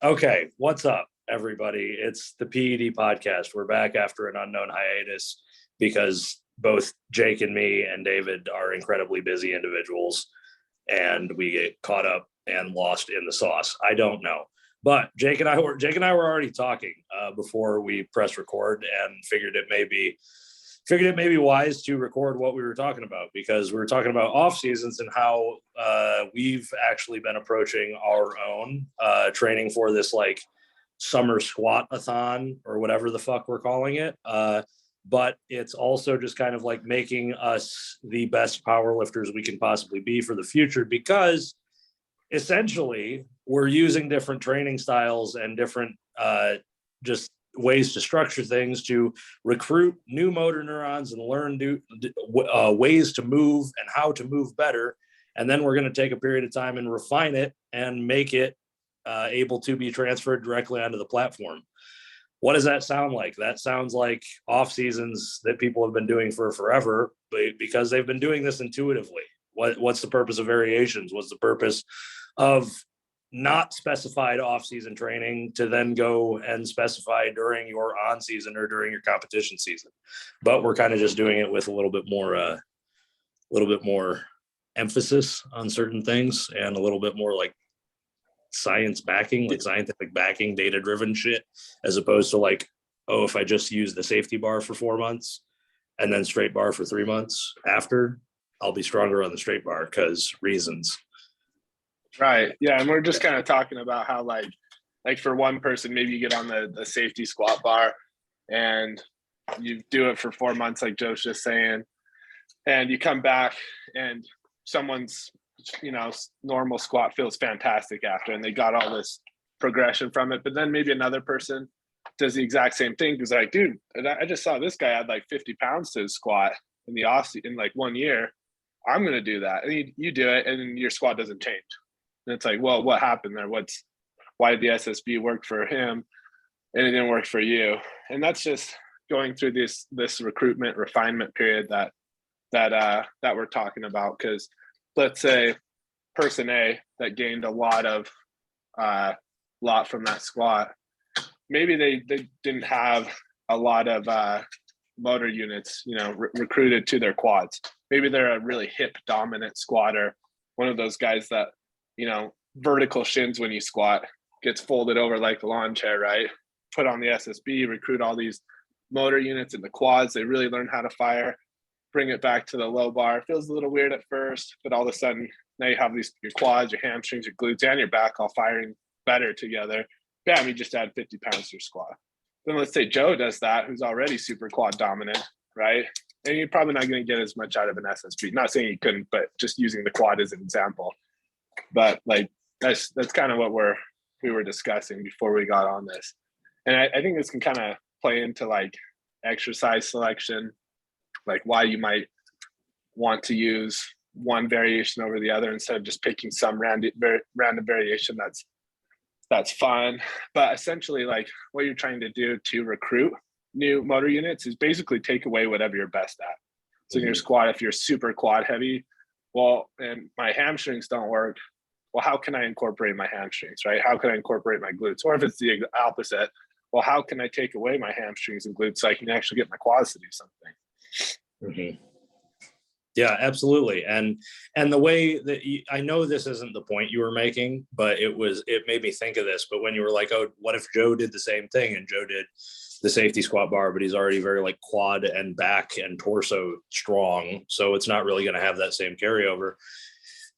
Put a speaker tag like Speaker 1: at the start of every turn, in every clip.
Speaker 1: Okay, what's up, everybody? It's the PED podcast. We're back after an unknown hiatus because both Jake and me and David are incredibly busy individuals, and we get caught up and lost in the sauce. I don't know, but Jake and I were already talking before we press record, and figured it may be wise to record what we were talking about, because we were talking about off seasons and how we've actually been approaching our own training for this like summer squat-a-thon or whatever the fuck we're calling it. But it's also just kind of like making us the best power lifters we can possibly be for the future, because essentially we're using different training styles and different just ways to structure things to recruit new motor neurons and learn new ways to move and how to move better. And then we're going to take a period of time and refine it and make it able to be transferred directly onto the platform. What does that sound like? That sounds like off seasons that people have been doing for forever, because they've been doing this intuitively. What's the purpose of variations? What's the purpose of not specified off-season training to then go and specify during your on-season or during your competition season? But we're kind of just doing it with a little bit more emphasis on certain things and a little bit more like science backing, like scientific backing, data-driven shit, as opposed to like, oh, if I just use the safety bar for 4 months and then straight bar for 3 months after, I'll be stronger on the straight bar because reasons.
Speaker 2: Right. Yeah. And we're just kind of talking about how like for one person, maybe you get on the safety squat bar and you do it for 4 months, like Joe's just saying, and you come back and someone's, normal squat feels fantastic after, and they got all this progression from it. But then maybe another person does the exact same thing because like, dude, I just saw this guy add like 50 pounds to his squat in the off in like 1 year. I'm going to do that. And you do it and your squat doesn't change. And it's like, well, what happened there? Why did the SSB work for him and it didn't work for you? And that's just going through this recruitment refinement period that we're talking about. Because let's say person A that gained a lot from that squat, maybe they didn't have a lot of motor units, recruited to their quads. Maybe they're a really hip dominant squatter, one of those guys that, vertical shins when you squat, gets folded over like the lawn chair, right? Put on the SSB, recruit all these motor units in the quads. They really learn how to fire, bring it back to the low bar. It feels a little weird at first, but all of a sudden now you have your quads, your hamstrings, your glutes, and your back all firing better together. Bam, you just add 50 pounds to your squat. Then let's say Joe does that, who's already super quad dominant, right? And you're probably not going to get as much out of an SSB. Not saying you couldn't, but just using the quad as an example. But like that's kind of what we were discussing before we got on this. And I think this can kind of play into like exercise selection, like why you might want to use one variation over the other instead of just picking some random variation that's fun. But essentially, like what you're trying to do to recruit new motor units is basically take away whatever you're best at. So in your squat, if you're super quad heavy, well, and my hamstrings don't work, well, how can I incorporate my hamstrings, right? How can I incorporate my glutes? Or if it's the opposite, well, how can I take away my hamstrings and glutes so I can actually get my quads to do something?
Speaker 1: Yeah, absolutely. And the way that I know this isn't the point you were making, but it made me think of this. But when you were like, oh, what if Joe did the same thing and Joe did the safety squat bar, but he's already very like quad and back and torso strong, so it's not really going to have that same carryover.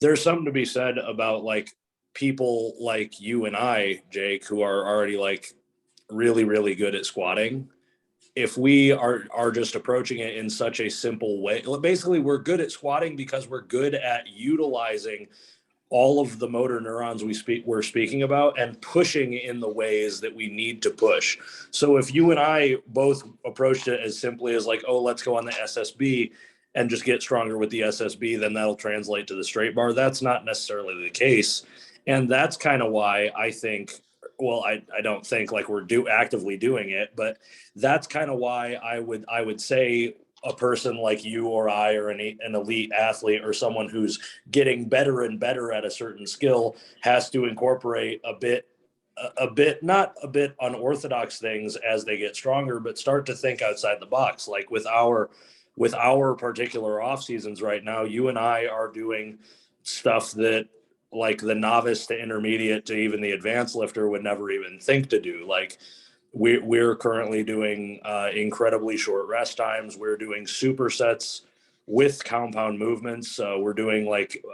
Speaker 1: There's something to be said about like people like you and I, Jake, who are already like really, really good at squatting. If we are just approaching it in such a simple way, basically we're good at squatting because we're good at utilizing all of the motor neurons we're speaking about and pushing in the ways that we need to push. So if you and I both approached it as simply as like, oh, let's go on the SSB and just get stronger with the SSB, then that'll translate to the straight bar. That's not necessarily the case. And that's kind of why I think, well, I don't think like we're actively doing it, but that's kind of why I would say a person like you or I or an elite athlete or someone who's getting better and better at a certain skill has to incorporate a bit not a bit unorthodox things as they get stronger, but start to think outside the box. Like with our particular off seasons right now, you and I are doing stuff that like the novice to intermediate to even the advanced lifter would never even think to do. Like we're currently doing incredibly short rest times. We're doing supersets with compound movements. We're doing like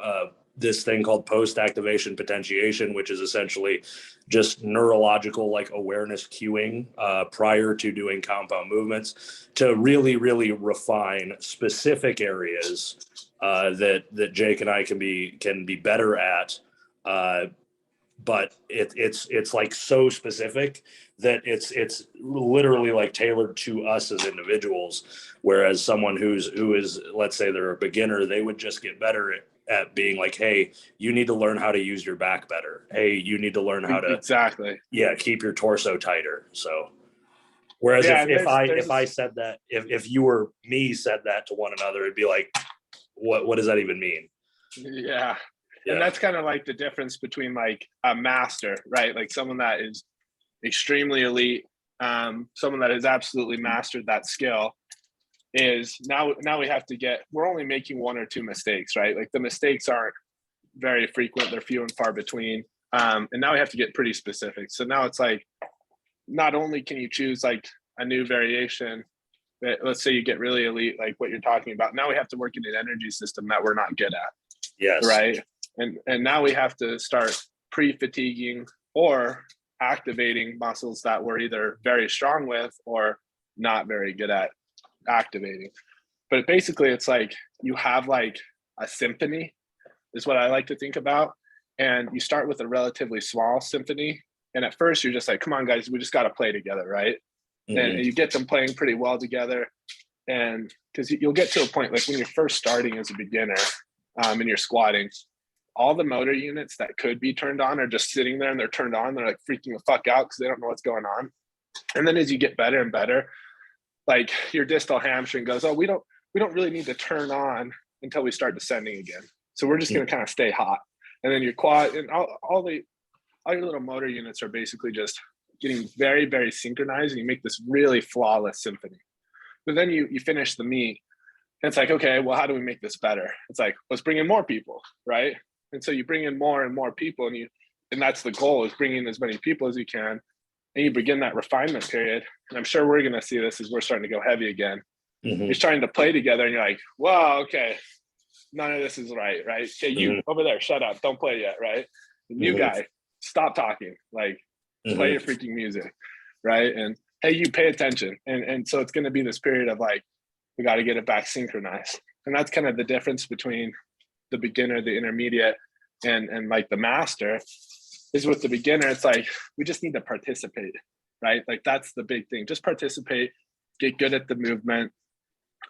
Speaker 1: this thing called post-activation potentiation, which is essentially just neurological like awareness cueing prior to doing compound movements to really, really refine specific areas that Jake and I can be better at. But it's like so specific that it's literally like tailored to us as individuals. Whereas someone who is, let's say they're a beginner, they would just get better at being like, hey, you need to learn how to use your back better. Hey, you need to learn how to
Speaker 2: exactly
Speaker 1: keep your torso tighter. So whereas
Speaker 2: yeah,
Speaker 1: if I said that, if you or me said that to one another, it'd be like, what does that even mean?
Speaker 2: Yeah. And that's kind of like the difference between like a master, right? Like someone that is extremely elite, someone that has absolutely mastered that skill is now we have to we're only making one or two mistakes, right? Like the mistakes aren't very frequent. They're few and far between. And now we have to get pretty specific. So now it's like, not only can you choose like a new variation that, let's say you get really elite, like what you're talking about. Now we have to work in an energy system that we're not good at.
Speaker 1: Yes.
Speaker 2: Right. And now we have to start pre-fatiguing or activating muscles that we're either very strong with or not very good at activating. But basically it's like you have like a symphony is what I like to think about. And you start with a relatively small symphony. And at first you're just like, come on guys, we just got to play together, right? Mm-hmm. And you get them playing pretty well together. And because you'll get to a point like when you're first starting as a beginner and you're squatting, all the motor units that could be turned on are just sitting there and they're turned on. They're like freaking the fuck out because they don't know what's going on. And then as you get better and better, like your distal hamstring goes, oh, we don't really need to turn on until we start descending again. So we're just going to kind of stay hot. And then your quad and all your little motor units are basically just getting very, very synchronized, and you make this really flawless symphony. But then you finish the meet, and it's like, okay, well, how do we make this better? It's like, let's bring in more people, right? And so you bring in more and more people, and that's the goal, is bring in as many people as you can, and you begin that refinement period. And I'm sure we're going to see this as we're starting to go heavy again. Mm-hmm. You're starting to play together, and you're like, wow, okay, none of this is right? Okay, you over there, shut up, don't play yet, right? The new guy, stop talking, like play your freaking music, right? And hey, you pay attention. And so it's going to be this period of like, we got to get it back synchronized. And that's kind of the difference between the beginner, the intermediate, and like the master. Is with the beginner, it's like, we just need to participate, right? Like that's the big thing. Just participate, get good at the movement.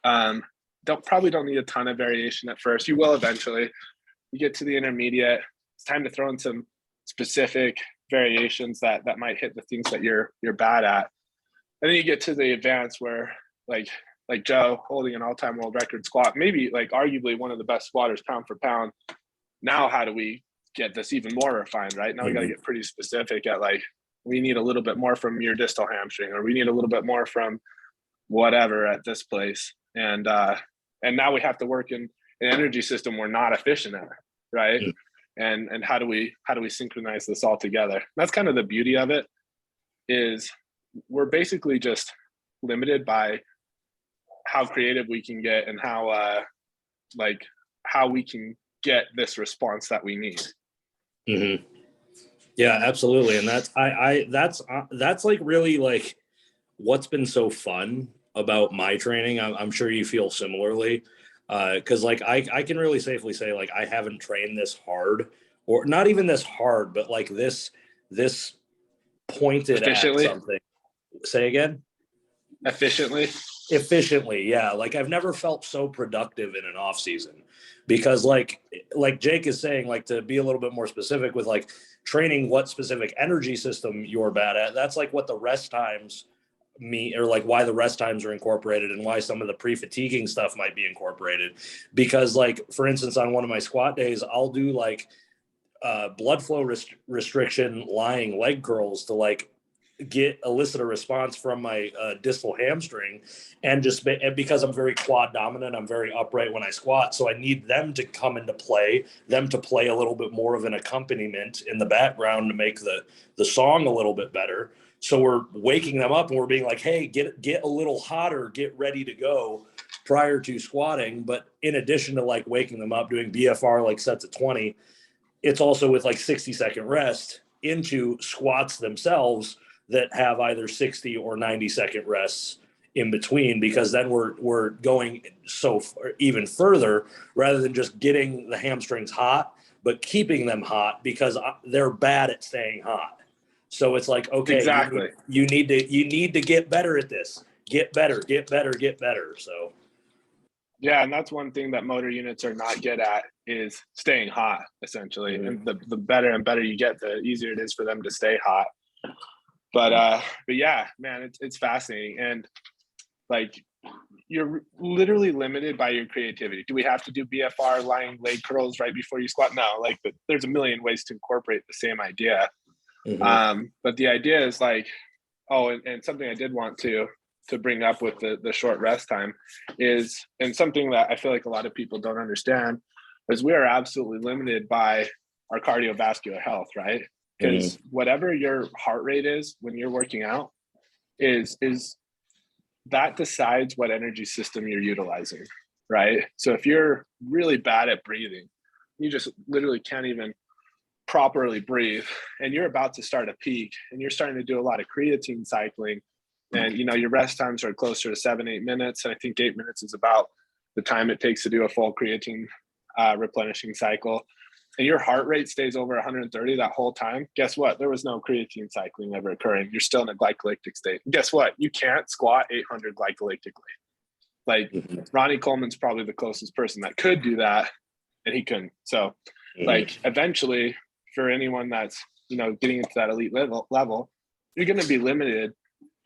Speaker 2: Probably don't need a ton of variation at first. You will eventually. You get to the intermediate, it's time to throw in some specific variations that might hit the things that you're bad at. And then you get to the advanced where like Joe holding an all-time world record squat, maybe like arguably one of the best squatters pound for pound. Now, how do we get this even more refined, right? Now we got to get pretty specific at like, we need a little bit more from your distal hamstring, or we need a little bit more from whatever at this place. And now we have to work in an energy system we're not efficient at, right? And how do we synchronize this all together? That's kind of the beauty of it, is we're basically just limited by how creative we can get and how we can get this response that we need.
Speaker 1: Mm-hmm. Yeah, absolutely. And that's like really like what's been so fun about my training. I'm sure you feel similarly. Cause like I can really safely say like I haven't trained this hard, or not even this hard, but like this pointed at something. Say again? Efficiently. Yeah. Like I've never felt so productive in an off season, because like Jake is saying, like to be a little bit more specific with like training what specific energy system you're bad at. That's like what the rest times or like why the rest times are incorporated, and why some of the pre-fatiguing stuff might be incorporated. Because like, for instance, on one of my squat days, I'll do like blood flow restriction lying leg curls to like elicit a response from my distal hamstring, and because I'm very quad dominant, I'm very upright when I squat, so I need them to come into play, them to play a little bit more of an accompaniment in the background to make the song a little bit better. So we're waking them up and we're being like, hey, get a little hotter, get ready to go prior to squatting. But in addition to like waking them up, doing BFR like sets of 20, it's also with like 60-second rest into squats themselves that have either 60 or 90-second rests in between, because then we're going even further, rather than just getting the hamstrings hot, but keeping them hot, because they're bad at staying hot. So it's like, okay,
Speaker 2: Exactly.
Speaker 1: you need to get better at this. Get better. So
Speaker 2: yeah, and that's one thing that motor units are not good at, is staying hot, essentially.
Speaker 1: Mm-hmm.
Speaker 2: And the better and better you get, the easier it is for them to stay hot. But yeah, man, it's fascinating. And like, you're literally limited by your creativity. Do we have to do BFR lying leg curls right before you squat? No, like, but there's a million ways to incorporate the same idea.
Speaker 1: Mm-hmm.
Speaker 2: But the idea is like, and something I did want to bring up with the short rest time is, and something that I feel like a lot of people don't understand, is we are absolutely limited by our cardiovascular health, right? Because whatever your heart rate is when you're working out is that decides what energy system you're utilizing, right? So if you're really bad at breathing, you just literally can't even properly breathe, and you're about to start a peak, and you're starting to do a lot of creatine cycling, and your rest times are closer to 7-8 minutes, and I think 8 minutes is about the time it takes to do a full creatine replenishing cycle, and your heart rate stays over 130 that whole time. Guess what? There was no creatine cycling ever occurring. You're still in a glycolytic state. And guess what? You can't squat 800 glycolytically. Like, Ronnie Coleman's probably the closest person that could do that, and he couldn't. So like, eventually, for anyone that's getting into that elite level, you're going to be limited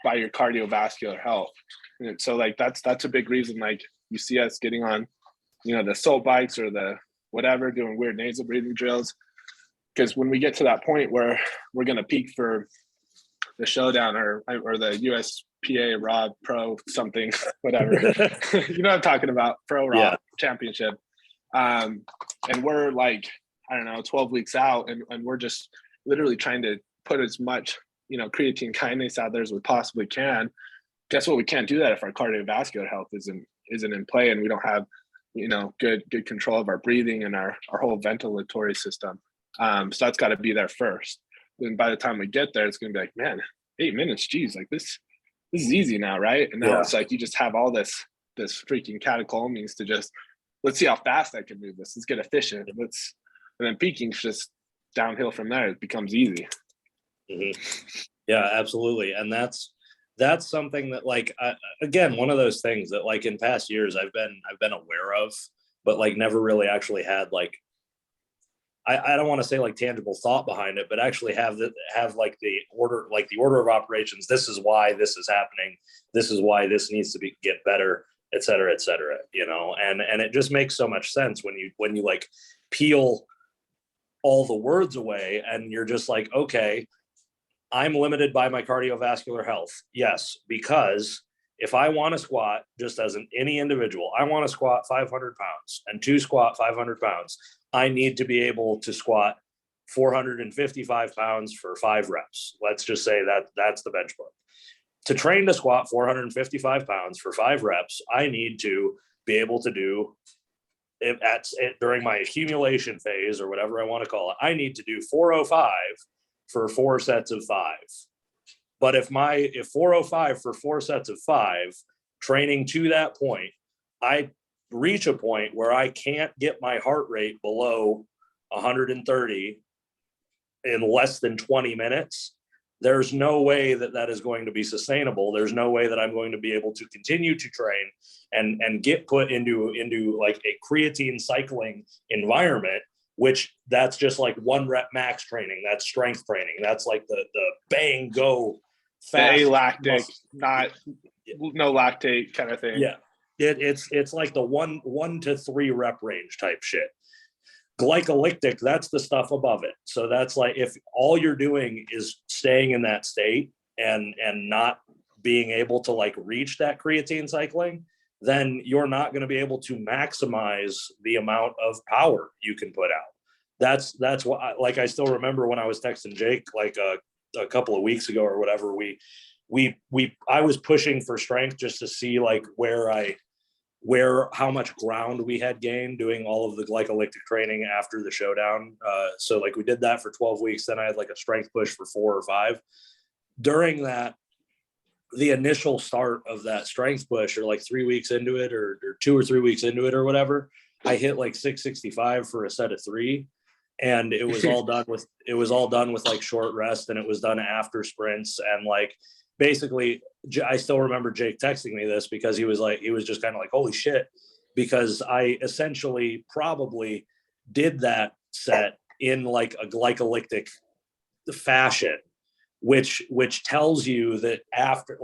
Speaker 2: by your cardiovascular health. And so like, that's a big reason, like, you see us getting on the soul bikes or the whatever, doing weird nasal breathing drills, because when we get to that point where we're going to peak for the showdown or the USPA Raw Pro something, whatever, you know what I'm talking about, Pro Raw Championship, and we're like, I don't know, 12 weeks out, and we're just literally trying to put as much creatine kinase out there as we possibly can. Guess what? We can't do that if our cardiovascular health isn't in play, and we don't have good control of our breathing and our whole ventilatory system. So that's got to be there first. Then by the time we get there, it's going to be like, man, 8 minutes, geez, like this is easy now, right? And now it's like you just have all this freaking catecholamines to just, let's see how fast I can move this. Let's get efficient. And then peaking's just downhill from there. It becomes easy.
Speaker 1: Yeah, absolutely. And that's something that, like, again, one of those things that, like, in past years I've been aware of, but like never really actually had, like, I don't want to say like tangible thought behind it, but actually have like the order of operations. This is why this is happening. This is why this needs to get better, et cetera, and it just makes so much sense when you like peel all the words away, and you're just like, okay, I'm limited by my cardiovascular health. Yes, because if I want to squat, just as any individual, I want to squat 500 pounds and to squat 500 pounds, I need to be able to squat 455 pounds for 5 reps. Let's just say that's the benchmark. To train to squat 455 pounds for 5 reps, I need to be able to do during my accumulation phase, or whatever I want to call it, I need to do 405 for 4 sets of 5. But if 405 for 4 sets of 5, training to that point, I reach a point where I can't get my heart rate below 130 in less than 20 minutes, there's no way that is going to be sustainable. There's no way that I'm going to be able to continue to train and get put into like a creatine cycling environment, which that's just like 1 rep max training. That's strength training. That's like the bang, go fast.
Speaker 2: Lactic, not no lactate kind of thing.
Speaker 1: Yeah. It's like the 1 to 3 rep range type shit. Glycolytic, that's the stuff above it. So that's like, if all you're doing is staying in that state and not being able to like reach that creatine cycling, then you're not going to be able to maximize the amount of power you can put out. That's what I still remember when I was texting Jake like a couple of weeks ago or whatever, I was pushing for strength just to see like how much ground we had gained doing all of the glycolytic training after the showdown. So like we did that for 12 weeks. Then I had like a strength push for 4 or 5. During that, the initial start of that strength push, or like 3 weeks into it, or 2 or 3 weeks into it or whatever, I hit like 665 for a set of 3. And it was all done with like short rest, and it was done after sprints. And like, basically, I still remember Jake texting me this because he was just kind of like, holy shit, because I essentially probably did that set in like a glycolytic fashion, which tells you that after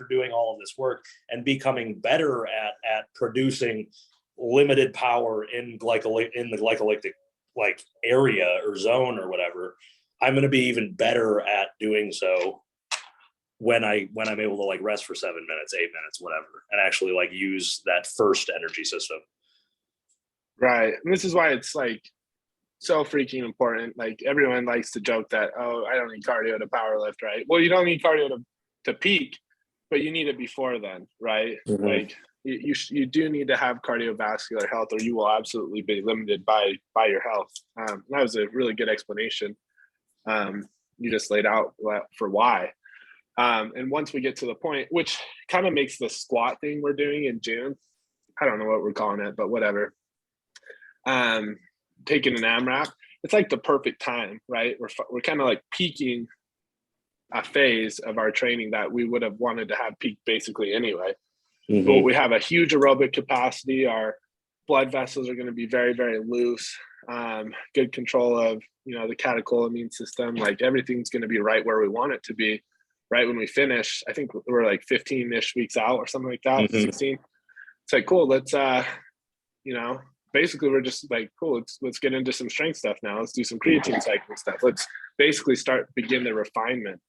Speaker 1: doing all of this work and becoming better at producing limited power in the glycolytic like area or zone or whatever, I'm going to be even better at doing so when I'm able to like rest for 7 minutes, 8 minutes, whatever, and actually like use that first energy system.
Speaker 2: Right. And this is why it's like so freaking important. Like everyone likes to joke that, oh, I don't need cardio to power lift, right? Well, you don't need cardio to peak, but you need it before then, right? Mm-hmm. Like you do need to have cardiovascular health, or you will absolutely be limited by your health. That was a really good explanation. You just laid out for why. And once we get to the point, which kind of makes the squat thing we're doing in June, I don't know what we're calling it, but whatever. Taking an AMRAP, it's like the perfect time, right? We're kind of like peaking a phase of our training that we would have wanted to have peaked basically anyway. Mm-hmm. But we have a huge aerobic capacity. Our blood vessels are going to be very, very loose. Good control of, the catecholamine system. Like everything's going to be right where we want it to be. Right when we finish, I think we're like 15-ish weeks out or something like that, mm-hmm. 16. It's like, cool, let's, basically we're just like, cool, let's get into some strength stuff now. Let's do some creatine cycling stuff. Let's basically begin the refinement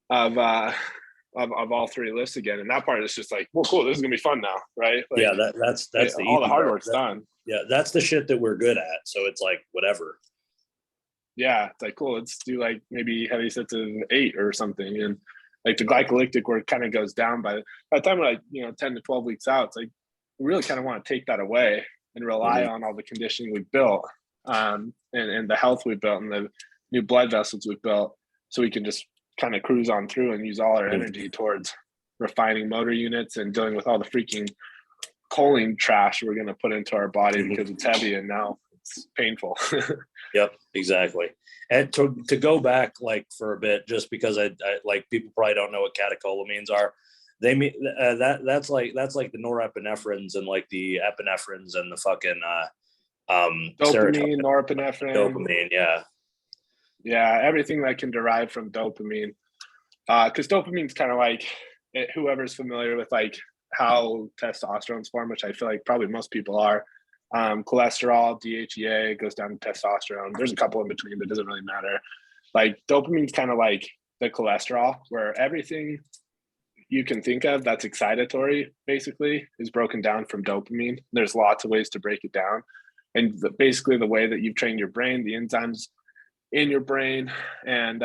Speaker 2: of all 3 lifts again. And that part is just like, well, cool, this is gonna be fun now, right? Like,
Speaker 1: yeah, that's
Speaker 2: all the hard work's done.
Speaker 1: Yeah, that's the shit that we're good at. So it's like whatever.
Speaker 2: Yeah, it's like, cool, let's do like maybe heavy sets of 8 or something. And like the glycolytic work kind of goes down by the time we're like, 10 to 12 weeks out. It's like we really kind of want to take that away and rely mm-hmm. on all the conditioning we've built, and the health we've built and the new blood vessels we've built, so we can just kind of cruise on through and use all our energy towards refining motor units and dealing with all the freaking choline trash we're going to put into our body mm-hmm. because it's heavy and now it's painful.
Speaker 1: Yep, exactly. And to go back like for a bit, just because I like people probably don't know what catecholamines are. They mean that's like the norepinephrines and like the epinephrines and the fucking
Speaker 2: dopamine, norepinephrine,
Speaker 1: dopamine,
Speaker 2: yeah, everything that can derive from dopamine. Because dopamine's kind of like whoever's familiar with like how testosterone's formed, which I feel like probably most people are. Cholesterol, DHEA goes down to testosterone. There's a couple in between, but it doesn't really matter. Like dopamine's kind of like the cholesterol, where everything you can think of that's excitatory basically is broken down from dopamine. There's lots of ways to break it down. And basically the way that you've trained your brain, the enzymes in your brain, and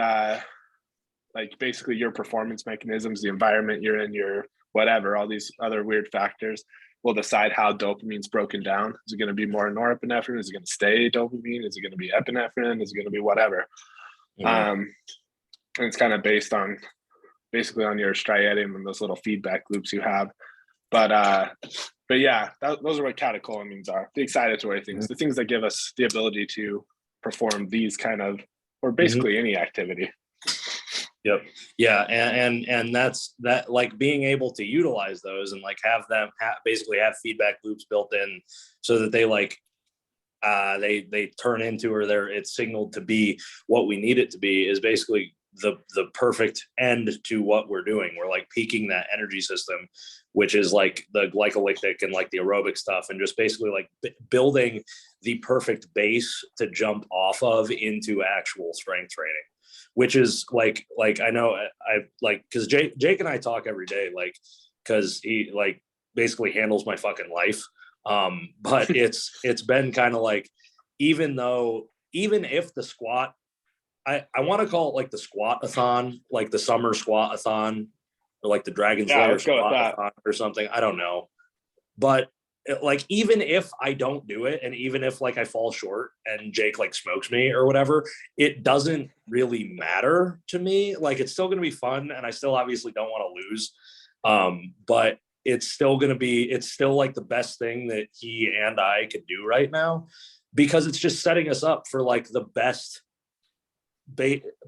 Speaker 2: like basically your performance mechanisms, the environment you're in, your whatever, all these other weird factors will decide how dopamine's broken down. Is it going to be more norepinephrine? Is it going to stay dopamine? Is it going to be epinephrine? Is it going to be whatever? Mm-hmm. And it's kind of based on basically on your striatum and those little feedback loops you have. But yeah, those are what catecholamines are. The excitatory things, mm-hmm. the things that give us the ability to perform these kind of, or basically mm-hmm. any activity.
Speaker 1: Yep. Yeah. And that's that, like being able to utilize those and like have them basically have feedback loops built in so that they like, they turn into, or it's signaled to be what we need it to be, is basically the perfect end to what we're doing. We're like peaking that energy system, which is like the glycolytic and like the aerobic stuff, and just basically like building the perfect base to jump off of into actual strength training, which is like I know I like, because Jake and I talk every day, like, because he like basically handles my fucking life. But it's been kind of like, even if the squat, I want to call it like the squat-a-thon, like the summer squat-a-thon, or like the Dragon Slayer squat-a-thon or something. I don't know. But like, even if I don't do it, and even if like I fall short and Jake like smokes me or whatever, it doesn't really matter to me. Like, it's still going to be fun, and I still obviously don't want to lose. But it's still like the best thing that he and I could do right now, because it's just setting us up for like the best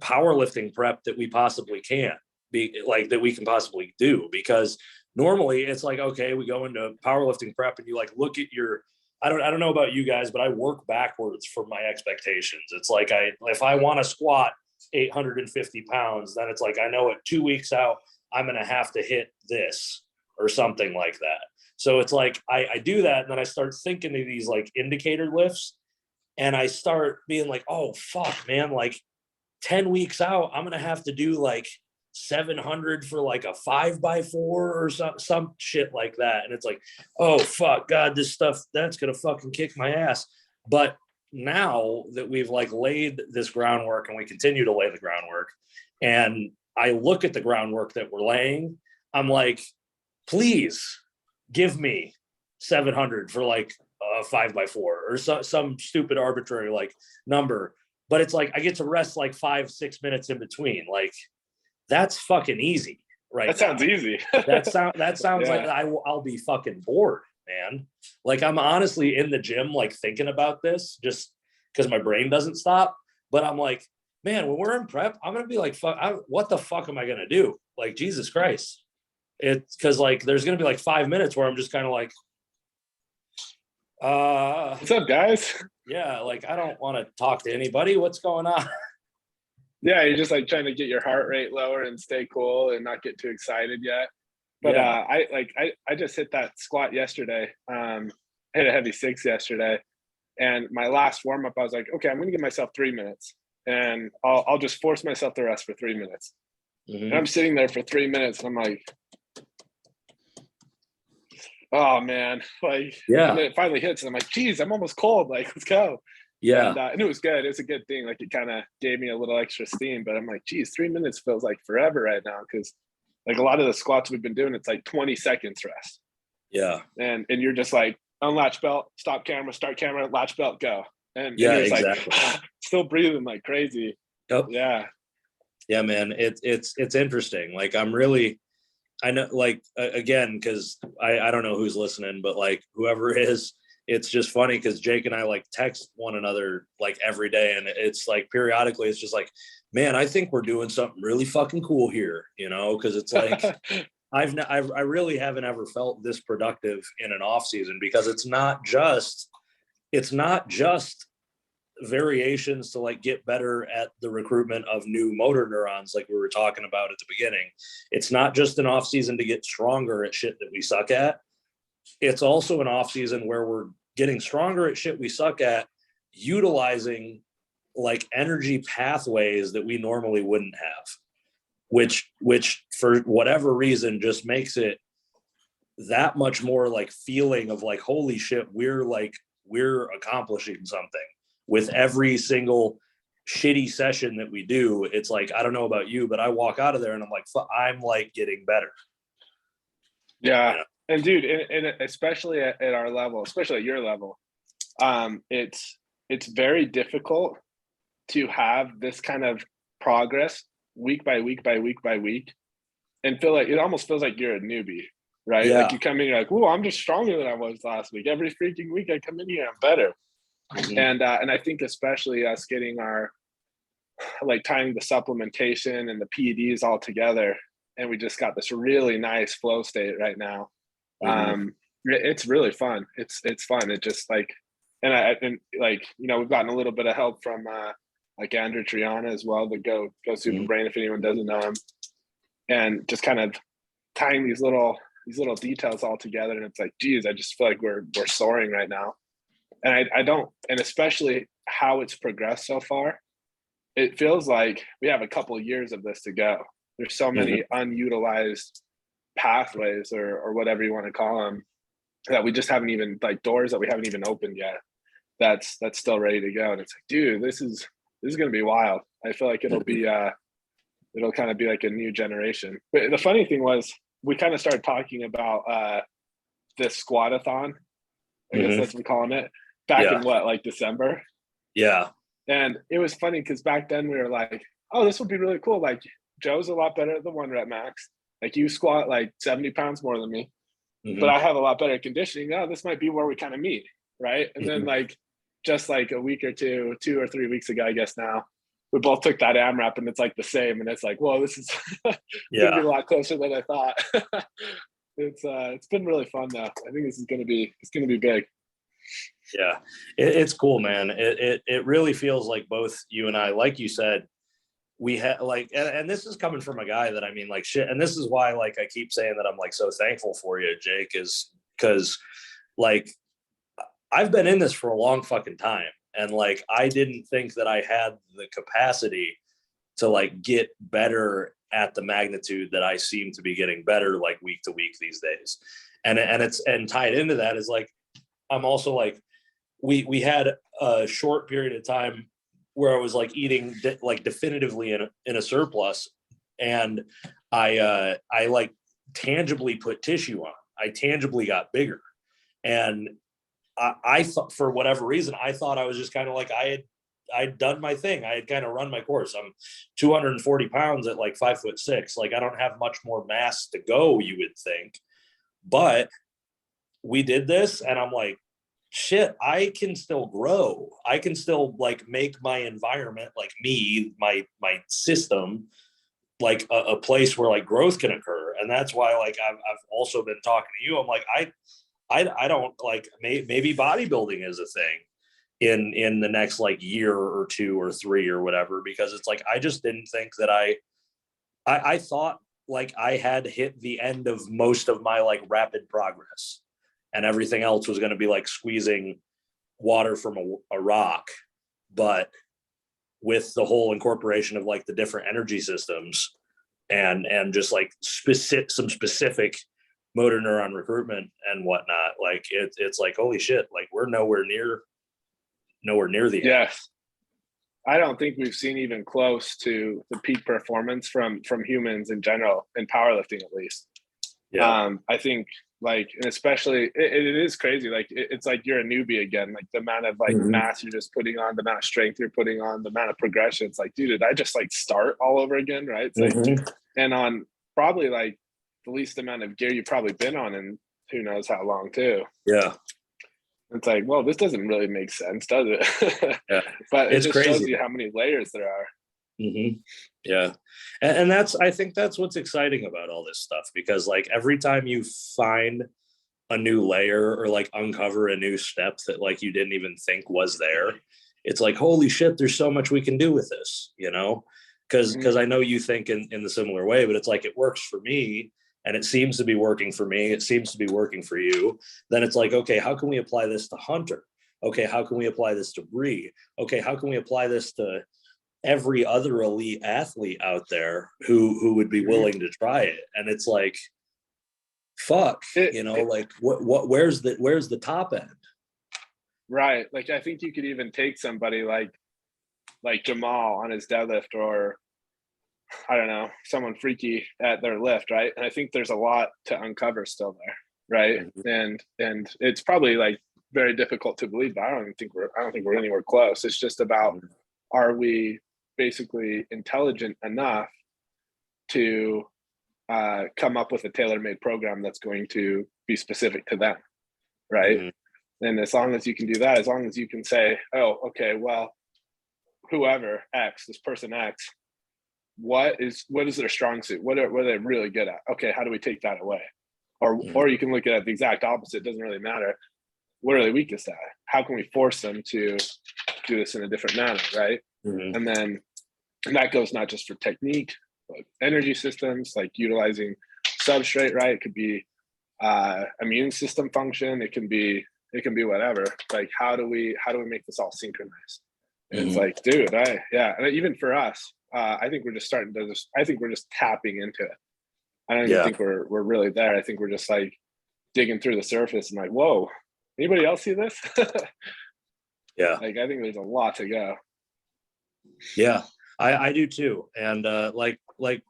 Speaker 1: powerlifting prep that we possibly can be, like, that we can possibly do. Because normally it's like, okay, we go into powerlifting prep and you like look at your, I don't know about you guys, but I work backwards from my expectations. It's like, if I want to squat 850 pounds, then it's like, I know it 2 weeks out, I'm going to have to hit this or something like that. So it's like, I do that. And then I start thinking of these like indicator lifts, and I start being like, oh fuck, man, like 10 weeks out, I'm going to have to do like 700 for like a 5x4 or some shit like that. And it's like, oh fuck, God, this stuff, that's going to fucking kick my ass. But now that we've like laid this groundwork, and we continue to lay the groundwork, and I look at the groundwork that we're laying, I'm like, please give me 700 for like a 5x4 or some stupid arbitrary like number. But it's like, I get to rest like 5-6 minutes in between. Like, that's fucking easy, right?
Speaker 2: That sounds easy.
Speaker 1: that sounds like I'll be fucking bored, man. Like, I'm honestly in the gym like thinking about this just because my brain doesn't stop. But I'm like, man, when we're in prep, I'm gonna be like, what the fuck am I gonna do? Like, Jesus Christ. It's because like there's gonna be like 5 minutes where I'm just kind of like,
Speaker 2: what's up, guys?
Speaker 1: Yeah, like, I don't want to talk to anybody. What's going on?
Speaker 2: Yeah, you're just like trying to get your heart rate lower and stay cool and not get too excited yet. But
Speaker 1: Yeah.
Speaker 2: I just hit that squat yesterday. I hit a heavy 6 yesterday, and my last warm up, I was like, okay, I'm gonna give myself 3 minutes, and I'll just force myself to rest for 3 minutes.
Speaker 1: Mm-hmm.
Speaker 2: And I'm sitting there for 3 minutes, and I'm like, oh man, like,
Speaker 1: Yeah.
Speaker 2: And then it finally hits, and I'm like, geez, I'm almost cold. Like, let's go.
Speaker 1: Yeah.
Speaker 2: And it was good. It's a good thing. Like, it kind of gave me a little extra steam. But I'm like, geez, 3 minutes feels like forever right now, because like a lot of the squats we've been doing, it's like 20 seconds rest.
Speaker 1: Yeah.
Speaker 2: And you're just like, unlatch belt, stop camera, start camera, latch belt, go. And
Speaker 1: yeah,
Speaker 2: you're just
Speaker 1: exactly.
Speaker 2: like still breathing like crazy.
Speaker 1: Yep.
Speaker 2: Yeah,
Speaker 1: man. It's interesting. Like, I know, like, again, because I don't know who's listening, but like whoever is, it's just funny because Jake and I like text one another like every day, and it's like periodically it's just like, man, I think we're doing something really fucking cool here, you know, because it's like I really haven't ever felt this productive in an off season, because it's not just variations to like get better at the recruitment of new motor neurons, like we were talking about at the beginning. It's not just an off season to get stronger at shit that we suck at. It's also an off season where we're getting stronger at shit we suck at, utilizing like energy pathways that we normally wouldn't have, which for whatever reason just makes it that much more like feeling of like, holy shit, we're accomplishing something with every single shitty session that we do. It's like, I don't know about you, but I walk out of there and I'm like, I'm like getting better.
Speaker 2: Yeah. You know? And dude, and especially at our level, especially at your level, it's very difficult to have this kind of progress week by week by week by week, and feel like it almost feels like you're a newbie, right?
Speaker 1: Yeah.
Speaker 2: Like you come in, you're like, "Ooh, I'm just stronger than I was last week. Every freaking week I come in here, I'm better." Mm-hmm. And I think especially us getting our like tying the supplementation and the PEDs all together, and we just got this really nice flow state right now. Mm-hmm. It's really fun. It's fun. It just like, and like, you know, we've gotten a little bit of help from like Andrew Triana as well, the Go Super
Speaker 1: Mhm.
Speaker 2: Brain, if anyone doesn't know him, and just kind of tying these little details all together. And it's like, geez, I just feel like we're soaring right now. And I don't, and especially how it's progressed so far, it feels like we have a couple of years of this to go. There's so many unutilized pathways or whatever you want to call them that we just haven't even, like doors that we haven't even opened yet. That's still ready to go. And it's like, dude, this is going to be wild. I feel like it'll be, it'll kind of be like a new generation. But the funny thing was, we kind of started talking about this squatathon, I guess that's what we're calling it, back in what, like December?
Speaker 1: Yeah.
Speaker 2: And it was funny because back then we were like, oh, this would be really cool. Like Joe's a lot better at the 1 rep max. Like you squat like 70 pounds more than me, but I have a lot better conditioning. Oh, this might be where we kind of meet. Right. And then like, just like a week or 2 or 3 weeks ago, I guess now, we both took that AMRAP and it's like the same. And it's like, whoa, this is gonna be a lot closer than I thought. It's been really fun though. I think it's gonna be big.
Speaker 1: Yeah, it's cool, man. It really feels like both you and I, like you said, we had like, and this is coming from a guy that, I mean, like shit. And this is why, like, I keep saying that I'm like so thankful for you, Jake, is because like I've been in this for a long fucking time. And like, I didn't think that I had the capacity to like get better at the magnitude that I seem to be getting better like week to week these days. And tied into that is like, I'm also like, we had a short period of time where I was like eating like definitively in a surplus, and I like tangibly put tissue on. I tangibly got bigger, and I thought, for whatever reason, I thought I was just kind of like I'd done my thing. I had kind of run my course. I'm 240 pounds at like 5'6". Like I don't have much more mass to go, you would think, but we did this, and I'm like, shit, I can still grow. I can still like make my environment, like me, my system, like a place where like growth can occur. And that's why like I've also been talking to you. I'm like, I don't like, maybe bodybuilding is a thing in the next like year or 2 or 3 or whatever, because it's like I just didn't think that I thought like I had hit the end of most of my like rapid progress, and everything else was going to be like squeezing water from a rock. But with the whole incorporation of like the different energy systems and just like some specific motor neuron recruitment and whatnot, like it's like, holy shit, like we're nowhere near the end.
Speaker 2: Yes. I don't think we've seen even close to the peak performance from humans in general, in powerlifting at least.
Speaker 1: Yeah.
Speaker 2: I think like, and especially it is crazy. Like it's like you're a newbie again. Like the amount of like mass you're just putting on, the amount of strength you're putting on, the amount of progression. It's like, dude, did I just like start all over again? Right. It's like, and on probably like the least amount of gear you've probably been on in who knows how long too.
Speaker 1: Yeah.
Speaker 2: It's like, well, this doesn't really make sense, does it?
Speaker 1: Yeah.
Speaker 2: But it just
Speaker 1: crazy,
Speaker 2: shows you how many layers there are.
Speaker 1: Yeah. And I think that's what's exciting about all this stuff, because like every time you find a new layer or like uncover a new step that like you didn't even think was there, it's like, holy shit, there's so much we can do with this, you know? Because I know you think in the similar way, but it's like, it works for me and it seems to be working for me. It seems to be working for you. Then it's like, okay, how can we apply this to Hunter? Okay, how can we apply this to Bree? Okay, how can we apply this to every other elite athlete out there who would be willing to try it? And it's like, fuck, like where's the top end?
Speaker 2: Right. Like I think you could even take somebody like Jamal on his deadlift, or I don't know, someone freaky at their lift, right? And I think there's a lot to uncover still there, right? And it's probably like very difficult to believe, but I don't think we're anywhere close. It's just about, are we basically intelligent enough to come up with a tailor-made program that's going to be specific to them, right? And as long as you can do that, as long as you can say, oh, okay, well, whoever X, this person X, what is their strong suit? What are they really good at? Okay, how do we take that away? Or you can look at it the exact opposite. It doesn't really matter. what are they weakest at? How can we force them to do this in a different manner, right? And then that goes not just for technique, but energy systems, like utilizing substrate, right? It could be immune system function. It can be whatever. Like, how do we make this all synchronized? And it's like, dude, and even for us, I think we're just starting to I think we're just tapping into it. I don't even think we're really there. I think we're just like digging through the surface and like, whoa, anybody else see this?
Speaker 1: Yeah.
Speaker 2: Like, I think there's a lot to go.
Speaker 1: Yeah, I do too. And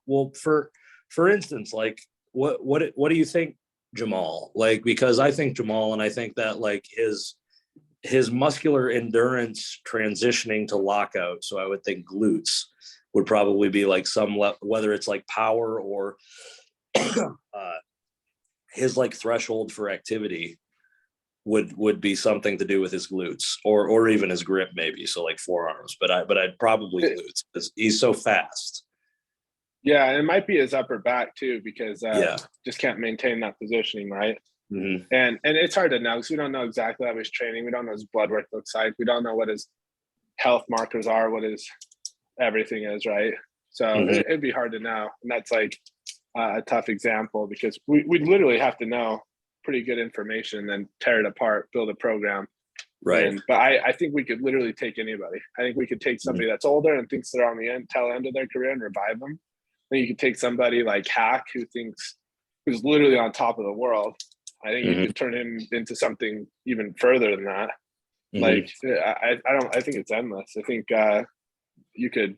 Speaker 1: well, for instance, like what do you think, Jamal? Like, because I think Jamal, and I think that like his muscular endurance transitioning to lockout, so I would think glutes would probably be like whether it's like power or his like threshold for activity would be something to do with his glutes or even his grip, maybe. So like forearms, but I'd probably glutes because he's so fast.
Speaker 2: Yeah, and it might be his upper back too, because just can't maintain that positioning, right? And it's hard to know because we don't know exactly how he's training. We don't know what his blood work looks like. We don't know what his health markers are, what his everything is, right? So it'd be hard to know. And that's like a tough example because we literally have to know pretty good information, then tear it apart, build a program.
Speaker 1: Right.
Speaker 2: But I think we could literally take anybody. I think we could take somebody that's older and thinks they're on the tail end of their career and revive them. Then you could take somebody like Hack who's literally on top of the world. I think you could turn him into something even further than that. Like, I think it's endless. I think you could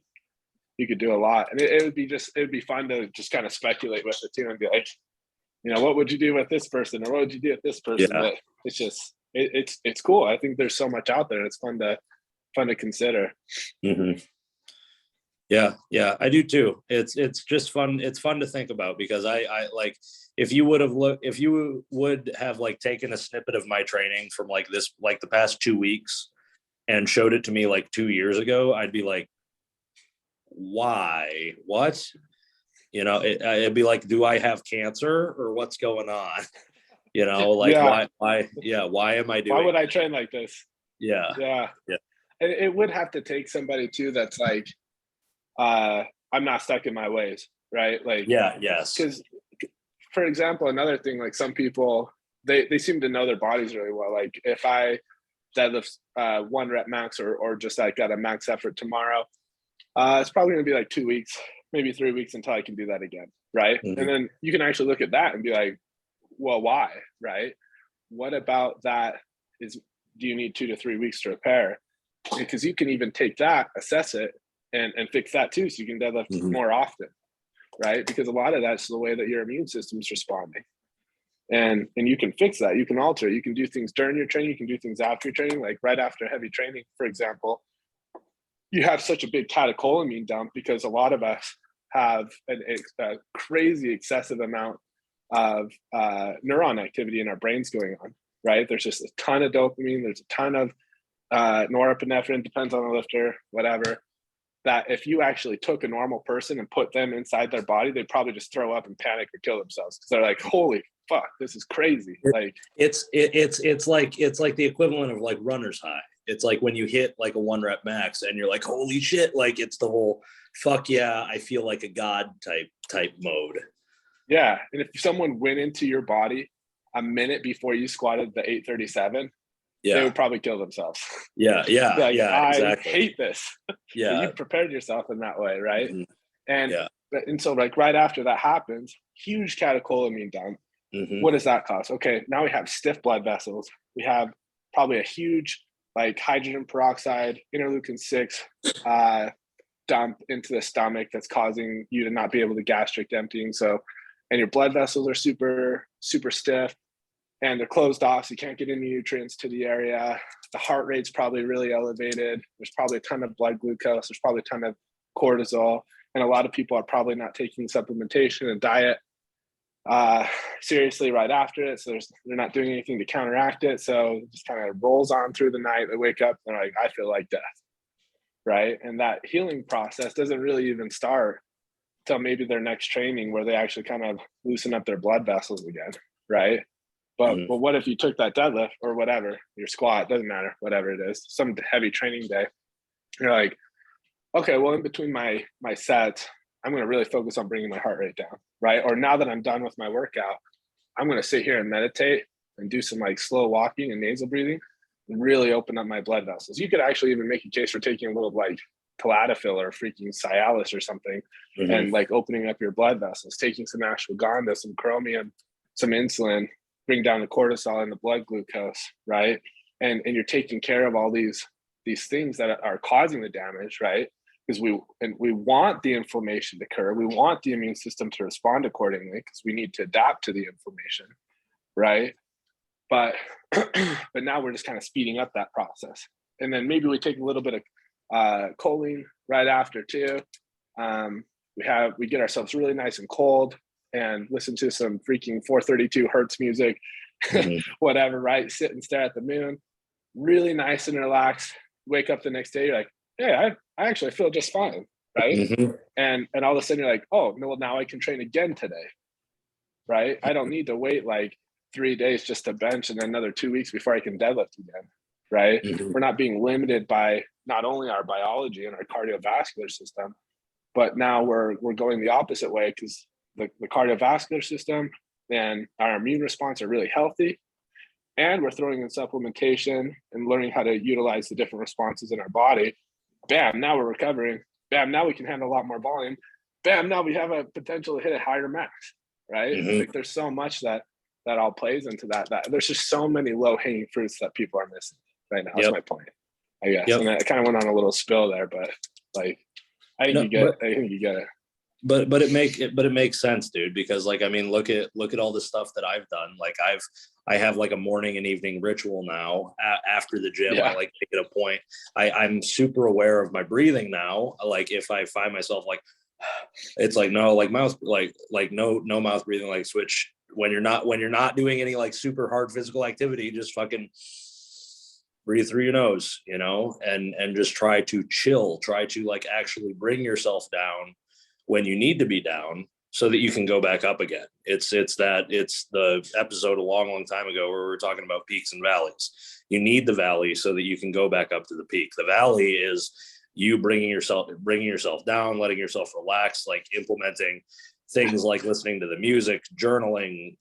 Speaker 2: do a lot, and it would be fun to just kind of speculate with it too and be like, what would you do with this person, or what would you do with this person? But it's just it's cool. I think there's so much out there. It's fun to consider.
Speaker 1: Yeah, I do too. It's just fun. It's fun to think about because I like if you would have like taken a snippet of my training from like this, like the past 2 weeks and showed it to me like 2 years ago, I'd be like, why? What? It'd be like, do I have cancer or what's going on? Like why am I doing?
Speaker 2: Why would I train like this?
Speaker 1: Yeah.
Speaker 2: And it would have to take somebody too that's like, I'm not stuck in my ways, right? Like,
Speaker 1: yes.
Speaker 2: Because, for example, another thing, like some people, they seem to know their bodies really well. Like if I deadlift 1 rep max or just like got a max effort tomorrow, it's probably going to be like 2 weeks, maybe 3 weeks until I can do that again, right? And then you can actually look at that and be like, well, why, right? What about that do you need 2 to 3 weeks to repair? Because you can even take that, assess it, and fix that too, so you can deadlift more often, right? Because a lot of that's the way that your immune system's responding. And you can fix that. You can alter it. You can do things during your training. You can do things after your training. Like right after heavy training, for example, you have such a big catecholamine dump because a lot of us have a crazy excessive amount of neuron activity in our brains going on, right? There's just a ton of dopamine. There's a ton of norepinephrine, depends on the lifter, whatever, that if you actually took a normal person and put them inside their body, they'd probably just throw up and panic or kill themselves because they're like, holy fuck, this is crazy. Like
Speaker 1: it's like the equivalent of like runner's high. It's like when you hit like a 1 rep max and you're like, holy shit, like it's the whole fuck yeah, I feel like a god type mode.
Speaker 2: Yeah. And if someone went into your body a minute before you squatted the 837, they would probably kill themselves.
Speaker 1: Yeah.
Speaker 2: Like, I
Speaker 1: exactly.
Speaker 2: hate this.
Speaker 1: Yeah.
Speaker 2: You prepared yourself in that way, right? And so like right after that happens, huge catecholamine dump. What does that cause? Okay, now we have stiff blood vessels. We have probably a huge like hydrogen peroxide, interleukin 6 dump into the stomach that's causing you to not be able to gastric emptying. So, and your blood vessels are super, super stiff and they're closed off, so you can't get any nutrients to the area. The heart rate's probably really elevated. There's probably a ton of blood glucose. There's probably a ton of cortisol. And a lot of people are probably not taking supplementation and diet seriously right after it. So they're not doing anything to counteract it. So it just kind of rolls on through the night. They wake up and they're like, I feel like death, right? And that healing process doesn't really even start till maybe their next training where they actually kind of loosen up their blood vessels again, right? But what if you took that deadlift or whatever, your squat, doesn't matter, whatever it is, some heavy training day, you're like, okay, well, in between my sets, I'm going to really focus on bringing my heart rate down, right? Or now that I'm done with my workout, I'm going to sit here and meditate and do some like slow walking and nasal breathing and really open up my blood vessels. You could actually even make a case for taking a little like Palatafil or freaking Cialis or something, and like opening up your blood vessels, taking some ashwagandha, some chromium, some insulin, bring down the cortisol and the blood glucose, right? And you're taking care of all these things that are causing the damage, right? Because we want the inflammation to occur. We want the immune system to respond accordingly because we need to adapt to the inflammation, right? But but now we're just kind of speeding up that process. And then maybe we take a little bit of choline right after too. We get ourselves really nice and cold and listen to some freaking 432 hertz music, whatever, right? Sit and stare at the moon, really nice and relaxed. Wake up the next day, you're like, hey, I actually feel just fine, right? And all of a sudden you're like, oh, well, now I can train again today, right? I don't need to wait like 3 days just to bench and then another 2 weeks before I can deadlift again, right? We're not being limited by not only our biology and our cardiovascular system, but now we're going the opposite way because the cardiovascular system and our immune response are really healthy. And we're throwing in supplementation and learning how to utilize the different responses in our body. Bam, now we're recovering. Bam, now we can handle a lot more volume. Bam, now we have a potential to hit a higher max, right? Like there's so much that all plays into that there's just so many low-hanging fruits that people are missing right now. That's my point, I guess. And I kind of went on a little spill there, but like I think you get it.
Speaker 1: But it makes sense, dude, because like, I mean, look at all the stuff that I've done. Like I have like a morning and evening ritual now after the gym. I like make it a point. I'm super aware of my breathing now. Like if I find myself like, it's like, no, like mouth, like no mouth breathing, like switch when you're not doing any like super hard physical activity, just fucking breathe through your nose, you know, and just try to chill, try to like actually bring yourself down when you need to be down so that you can go back up again. It's the episode a long time ago where we were talking about peaks and valleys. You need the valley so that you can go back up to the peak. The valley is you bringing yourself down, letting yourself relax, like implementing things like listening to the music, journaling,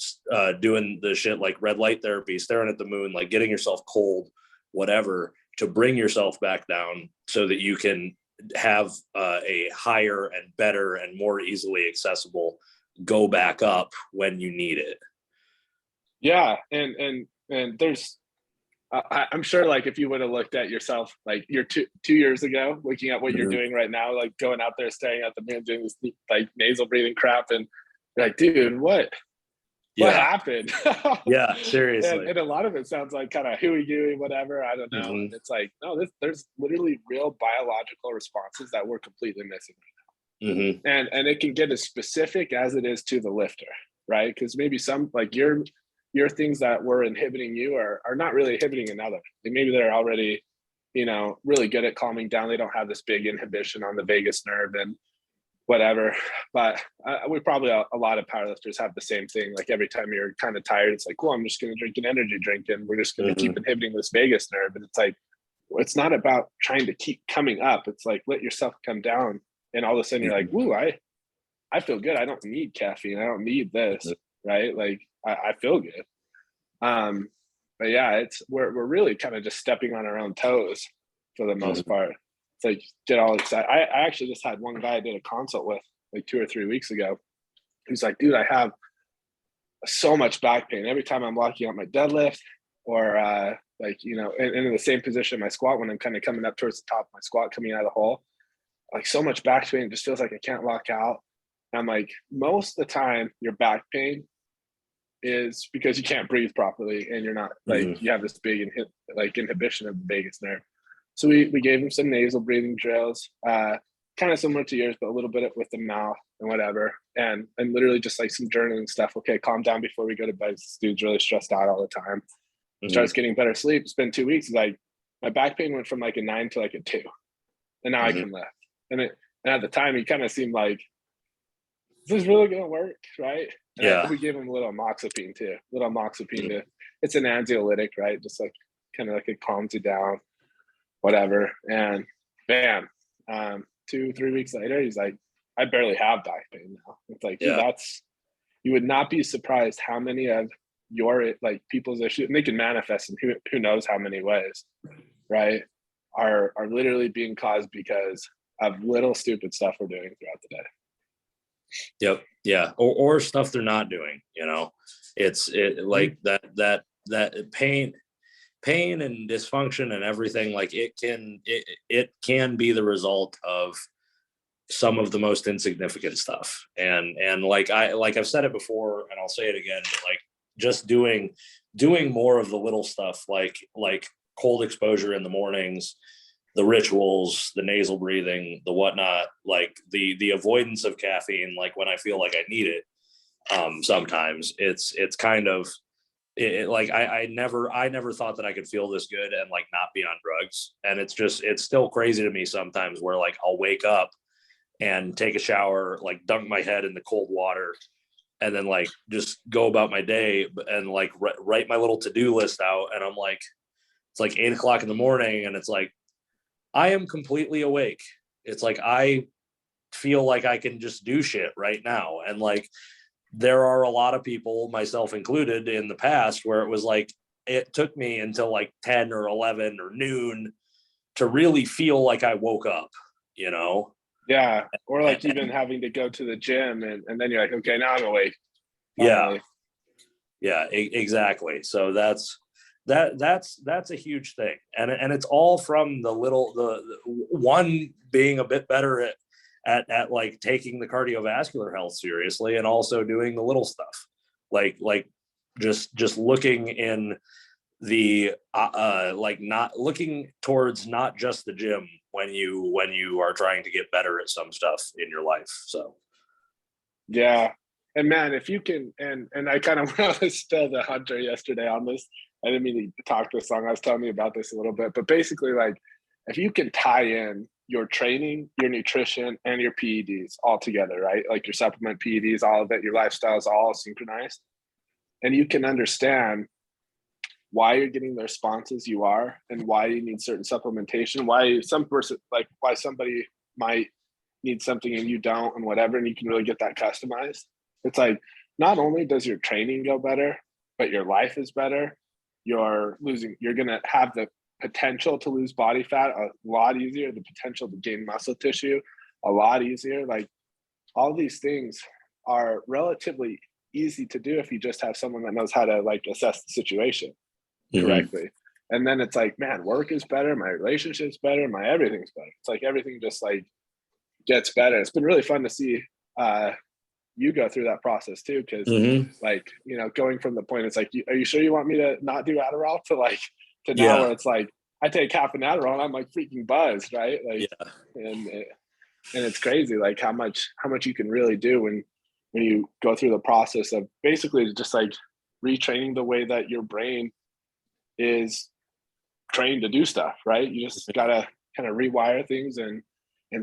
Speaker 1: doing the shit like red light therapy, staring at the moon, like getting yourself cold, whatever, to bring yourself back down so that you can have a higher and better and more easily accessible go back up when you need it.
Speaker 2: Yeah. And there's, I'm sure like if you would have looked at yourself, like you're 2 years ago, looking at what you're doing right now, like going out there, staring at the moon, doing this like nasal breathing crap. And you're like, dude, what happened?
Speaker 1: Yeah, seriously.
Speaker 2: And a lot of it sounds like kind of hooey-gooey, whatever. I don't know. And it's like, no, there's literally real biological responses that we're completely missing right now. And it can get as specific as it is to the lifter, right? Because maybe some like your things that were inhibiting you are not really inhibiting another. And maybe they're already, you know, really good at calming down. They don't have this big inhibition on the vagus nerve and whatever. But we probably, a lot of powerlifters have the same thing. Like every time you're kind of tired, it's like, well, I'm just going to drink an energy drink and we're just going to keep inhibiting this vagus nerve. And it's like, it's not about trying to keep coming up. It's like, let yourself come down. And all of a sudden you're like, woo, I feel good. I don't need caffeine. I don't need this. Right. Like I feel good. But yeah, we're really kind of just stepping on our own toes for the most part. It's like get all excited. I actually just had one guy I did a consult with like 2 or 3 weeks ago. He's like, dude, I have so much back pain every time I'm locking up my deadlift or like, you know, and in the same position in my squat when I'm kind of coming up towards the top of my squat, coming out of the hole, like so much back pain, it just feels like I can't lock out. And I'm like, most of the time your back pain is because you can't breathe properly and you're not like you have this big inhibition of the vagus nerve. So we gave him some nasal breathing drills, kind of similar to yours, but a little bit with the mouth and whatever, and literally just like some journaling stuff. Okay, calm down before we go to bed. This dude's really stressed out all the time. Starts getting better sleep. It's been 2 weeks. Like my back pain went from like a 9 to like a 2, and now I can lift. And at the time, he kind of seemed like this is really gonna work, right? And
Speaker 1: Yeah.
Speaker 2: we gave him a little amoxapine too. It's an anxiolytic, right? Just like kind of like it calms you down, whatever. And bam, 2-3 weeks later, he's like, I barely have back pain now. It's like, dude,
Speaker 1: Yeah.
Speaker 2: you would not be surprised how many of your like people's issues, and they can manifest in who knows how many ways, right? Are literally being caused because of little stupid stuff we're doing throughout the day.
Speaker 1: Yep. Yeah. Or stuff they're not doing, it's like that pain and dysfunction and everything, like it can be the result of some of the most insignificant stuff. And like I've said it before and I'll say it again, but like just doing more of the little stuff, like cold exposure in the mornings, the rituals, the nasal breathing, the whatnot, like the avoidance of caffeine, like when I feel like I need it. Sometimes it's kind of like I never thought that I could feel this good and like not be on drugs. And it's still crazy to me sometimes where like I'll wake up and take a shower, like dunk my head in the cold water, and then like just go about my day and like write my little to-do list out. And I'm like, it's like 8 o'clock in the morning and it's like, I am completely awake. It's like, I feel like I can just do shit right now. And like, there are a lot of people, myself included, in the past where it was like, it took me until like 10 or 11 or noon to really feel like I woke up,
Speaker 2: Yeah. Or like even having to go to the gym and then you're like, okay, now I'm awake.
Speaker 1: Finally. Yeah, exactly. So that's a huge thing. And it's all from the one being a bit better at like taking the cardiovascular health seriously, and also doing the little stuff, like just looking in the like not looking towards not just the gym when you are trying to get better at some stuff in your life. So
Speaker 2: yeah. And man, if you can, and I kind of went on spill the hunter yesterday on this. I didn't mean to talk this long. I was telling you about this a little bit, but basically, like, if you can tie in your training, your nutrition, and your PEDs all together, right? Like your supplement PEDs, all of it, your lifestyle is all synchronized, and you can understand why you're getting the responses you are, and why you need certain supplementation, why somebody might need something and you don't, and whatever, and you can really get that customized. It's like, not only does your training go better, but your life is better. You're going to have the potential to lose body fat a lot easier, the potential to gain muscle tissue a lot easier. Like, all these things are relatively easy to do if you just have someone that knows how to like assess the situation correctly. And then it's like, man, work is better, my relationship's better, my everything's better. It's like everything just like gets better. It's been really fun to see you go through that process too, because like, going from the point, it's like, are you sure you want me to not do Adderall, to now where it's like I take half an Adderall and I'm like freaking buzzed, right? Like, and it's crazy like how much you can really do when you go through the process of basically just like retraining the way that your brain is trained to do stuff, right? You just gotta kind of rewire things and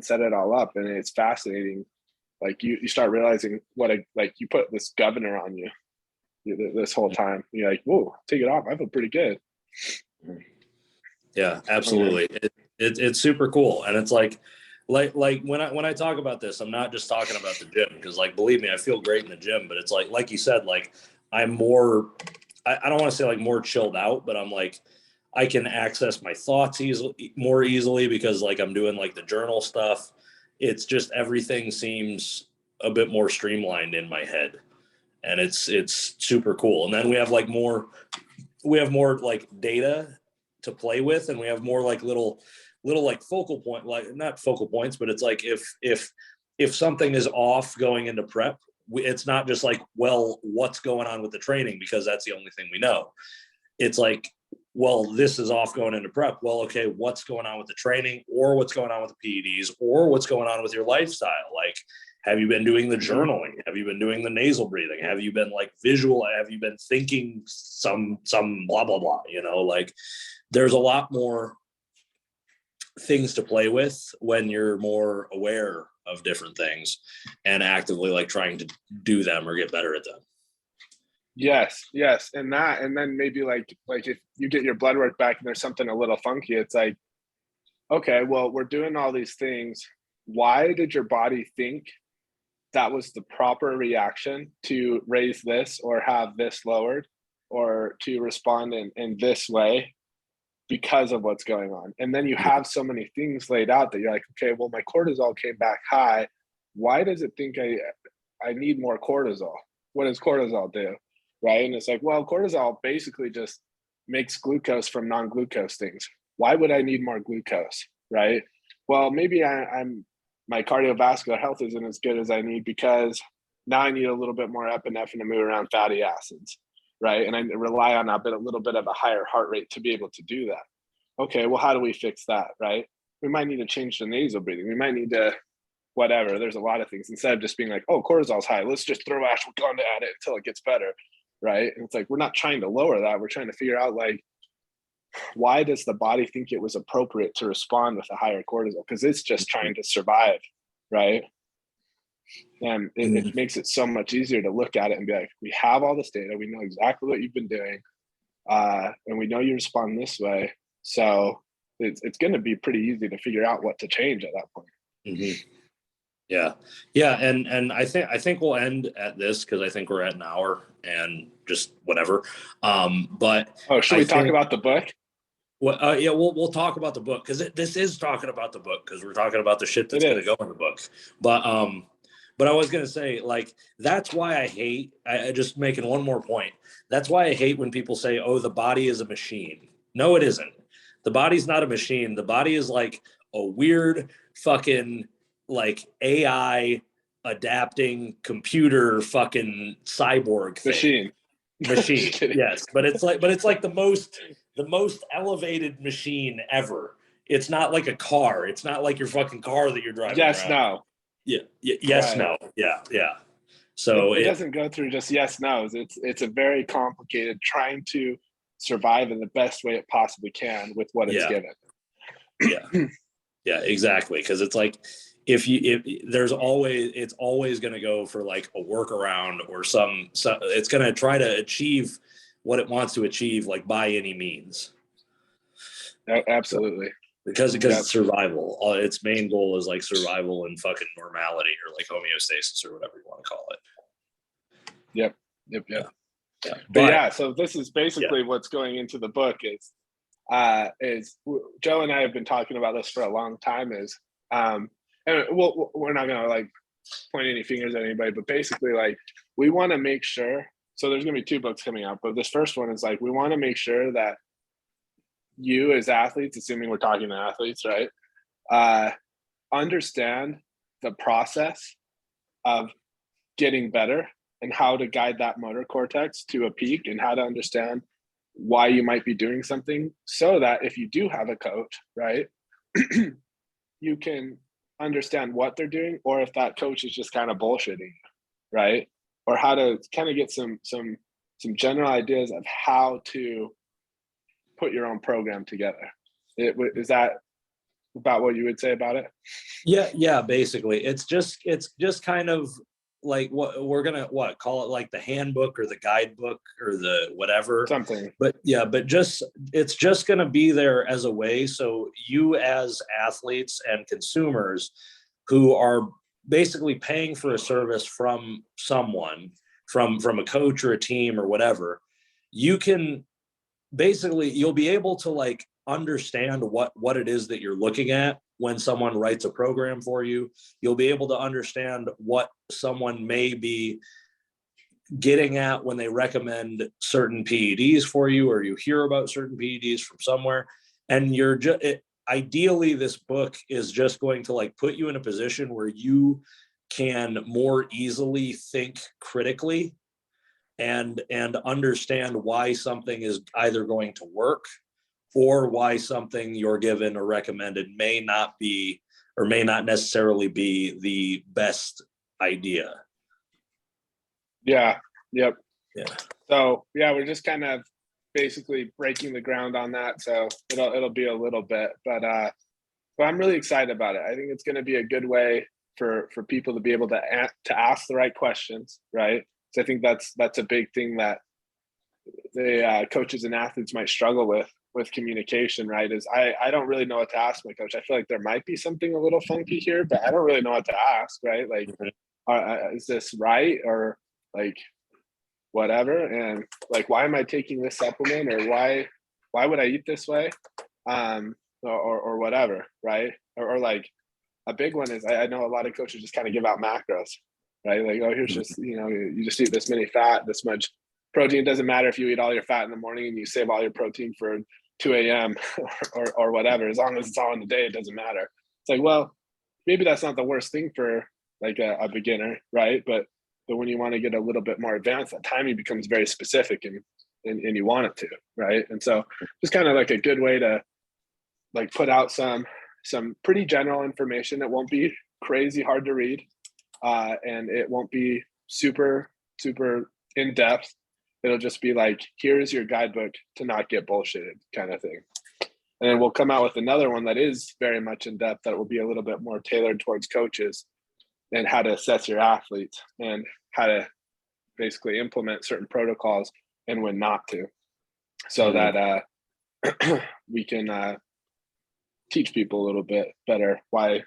Speaker 2: set it all up. And it's fascinating. Like you start realizing like you put this governor on you this whole time. You're like, whoa, take it off. I feel pretty good.
Speaker 1: Yeah, absolutely. It's super cool. And it's like when I talk about this, I'm not just talking about the gym, because like, believe me, I feel great in the gym, but it's like you said, like I'm more, I don't want to say like more chilled out, but I'm like, I can access my thoughts more easily because like I'm doing like the journal stuff. It's just, everything seems a bit more streamlined in my head, and it's super cool. And then we have more like data to play with, and we have more like little like focal point, like not focal points, but it's like if something is off going into prep, it's not just like, well, what's going on with the training, because that's the only thing we know. It's like, well, this is off going into prep. Well, okay, what's going on with the training, or what's going on with the PEDs, or what's going on with your lifestyle? Like, have you been doing the journaling? Have you been doing the nasal breathing? Have you been like visual? Have you been thinking some blah, blah, blah, like there's a lot more things to play with when you're more aware of different things and actively like trying to do them or get better at them.
Speaker 2: Yes. And then maybe like if you get your blood work back and there's something a little funky, it's like, okay, well, we're doing all these things. Why did your body think that was the proper reaction to raise this or have this lowered or to respond in this way because of what's going on? And then you have so many things laid out that you're like, okay, well, my cortisol came back high. Why does it think I need more cortisol? What does cortisol do? Right. And it's like, well, cortisol basically just makes glucose from non-glucose things. Why would I need more glucose? Right. Well, maybe my cardiovascular health isn't as good as I need because now I need a little bit more epinephrine to move around fatty acids. Right. And I rely on a little bit of a higher heart rate to be able to do that. Okay. Well, how do we fix that? Right. We might need to change the nasal breathing. We might need to whatever. There's a lot of things instead of just being like, oh, cortisol's high. Let's just throw ashwagandha at it until it gets better. Right. And it's like, we're not trying to lower that. We're trying to figure out like, why does the body think it was appropriate to respond with a higher cortisol? Because it's just trying to survive. Right. And it makes it so much easier to look at it and be like, we have all this data. We know exactly what you've been doing. And we know you respond this way. So it's going to be pretty easy to figure out what to change at that point.
Speaker 1: Mm-hmm. Yeah. And I think we'll end at this because I think we're at an hour and just whatever. But
Speaker 2: should we talk about the book?
Speaker 1: Well, yeah, we'll talk about the book because this is talking about the book because we're talking about the shit that's going to go in the book. But I was going to say, like, that's why I just making one more point. That's why I hate when people say, oh, the body is a machine. No, it isn't. The body's not a machine. The body is like a weird fucking like AI adapting computer fucking cyborg thing. Machine. Yes. But it's like the most elevated machine ever. It's not like a car. It's not like your fucking car that you're driving around.
Speaker 2: No.
Speaker 1: Yeah. Yes, right. No. Yeah. So
Speaker 2: it doesn't go through just yes, no's. It's a very complicated trying to survive in the best way it possibly can with what it's given.
Speaker 1: Yeah, exactly. Because it's like if it's always going to go for like a workaround or some it's going to try to achieve what it wants to achieve, like by any means.
Speaker 2: Absolutely.
Speaker 1: Because it's survival. Its main goal is like survival and fucking normality or like homeostasis or whatever you want to call it.
Speaker 2: Yep.
Speaker 1: Yeah.
Speaker 2: But so this is basically what's going into the book is Joe and I have been talking about this for a long time and we're not going to like point any fingers at anybody, but basically like we want to make sure, so there's going to be 2 books coming out, but this first one is like, we want to make sure that you as athletes, assuming we're talking to athletes, right, understand the process of getting better and how to guide that motor cortex to a peak and how to understand why you might be doing something so that if you do have a coach, right, you can understand what they're doing or if that coach is just kind of bullshitting, right? Or how to kind of get some general ideas of how to put your own program together. Is that about what you would say about it?
Speaker 1: Yeah, basically. It's just kind of like what we're gonna call it, like the handbook or the guidebook or the whatever.
Speaker 2: Something.
Speaker 1: But it's just gonna be there as a way so you as athletes and consumers who are basically paying for a service from someone, from a coach or a team or whatever, you can basically, you'll be able to like understand what it is that you're looking at when someone writes a program for you. You'll be able to understand what someone may be getting at when they recommend certain PEDs for you, or you hear about certain PEDs from somewhere. And ideally, this book is just going to like put you in a position where you can more easily think critically and understand why something is either going to work or why something you're given or recommended may not be or may not necessarily be the best idea.
Speaker 2: Yeah. Yep.
Speaker 1: Yeah.
Speaker 2: So we're just kind of basically breaking the ground on that. So it'll be a little bit, but I'm really excited about it. I think it's going to be a good way for people to be able to ask the right questions, right? So I think that's a big thing that the coaches and athletes might struggle with communication, right? Is I don't really know what to ask my coach. I feel like there might be something a little funky here, but I don't really know what to ask, right? Like, is this right, or like whatever? And like, why am I taking this supplement, or why would I eat this way, or whatever, right? Or like a big one is I know a lot of coaches just kind of give out macros, right? Like, oh, here's just, you just eat this many fat, this much protein. It doesn't matter if you eat all your fat in the morning and you save all your protein for 2 a.m. or whatever, as long as it's all in the day, it doesn't matter. It's like, well, maybe that's not the worst thing for like a beginner, right? But when you want to get a little bit more advanced, that timing becomes very specific and you want it to, right? And so just kind of like a good way to like put out some pretty general information that won't be crazy hard to read, and it won't be super in depth. It'll just be like, here's your guidebook to not get bullshitted kind of thing. And then we'll come out with another one that is very much in depth, that will be a little bit more tailored towards coaches and how to assess your athletes and how to basically implement certain protocols and when not to, so that we can teach people a little bit better why